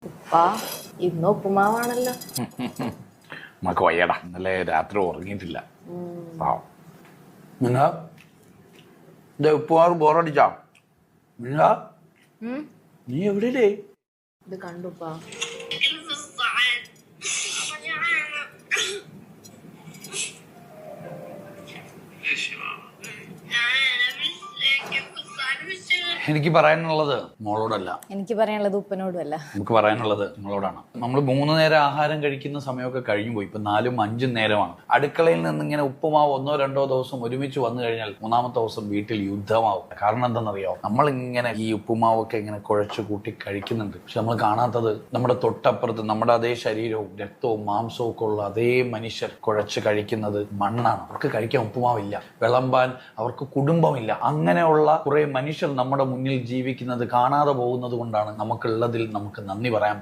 ഉപ്പാ ഇന്ന് ഉപ്പുമാവാണല്ലോ. നമുക്ക് വയ്യടാ, ഇന്നലെ രാത്രി ഉറങ്ങിയിട്ടില്ല. പാവം. മിന ഇത് ഉപ്പുമാറ് ബോറടിച്ചാ? മിന നീ എവിടെയേ? ഇത് കണ്ടുപ്പാ. എനിക്ക് പറയാനുള്ളത് മോളോടല്ല, എനിക്ക് പറയാനുള്ളത് ഉപ്പനോടും അല്ല, നമുക്ക് പറയാനുള്ളത് നിങ്ങളോടാണ്. നമ്മൾ 3 നേരം ആഹാരം കഴിക്കുന്ന സമയമൊക്കെ കഴിഞ്ഞു പോയി. ഇപ്പൊ 4ഉം 5ഉം നേരമാണ്. അടുക്കളയിൽ നിന്ന് ഇങ്ങനെ ഉപ്പുമാവ് 1-2 ദിവസം ഒരുമിച്ച് വന്നു കഴിഞ്ഞാൽ 3-ാമത്തെ ദിവസം വീട്ടിൽ യുദ്ധമാവും. കാരണം എന്താണെന്നറിയോ? നമ്മളിങ്ങനെ ഈ ഉപ്പുമാവൊക്കെ ഇങ്ങനെ കുഴച്ച് കൂട്ടി കഴിക്കുന്നുണ്ട്. പക്ഷെ നമ്മൾ കാണാത്തത് നമ്മുടെ തൊട്ടപ്പുറത്ത് നമ്മുടെ അതേ ശരീരവും രക്തവും മാംസവും ഒക്കെ ഉള്ള അതേ മനുഷ്യർ കുഴച്ച് കഴിക്കുന്നത് മണ്ണാണ്. അവർക്ക് കഴിക്കാൻ ഉപ്പുമാവില്ല, വിളമ്പാൻ അവർക്ക് കുടുംബമില്ല. അങ്ങനെയുള്ള കുറെ മനുഷ്യർ നമ്മുടെ മുന്നിൽ ജീവിക്കുന്നത് കാണാതെ പോകുന്നത് കൊണ്ടാണ് നമുക്കുള്ളതിൽ നമുക്ക് നന്ദി പറയാൻ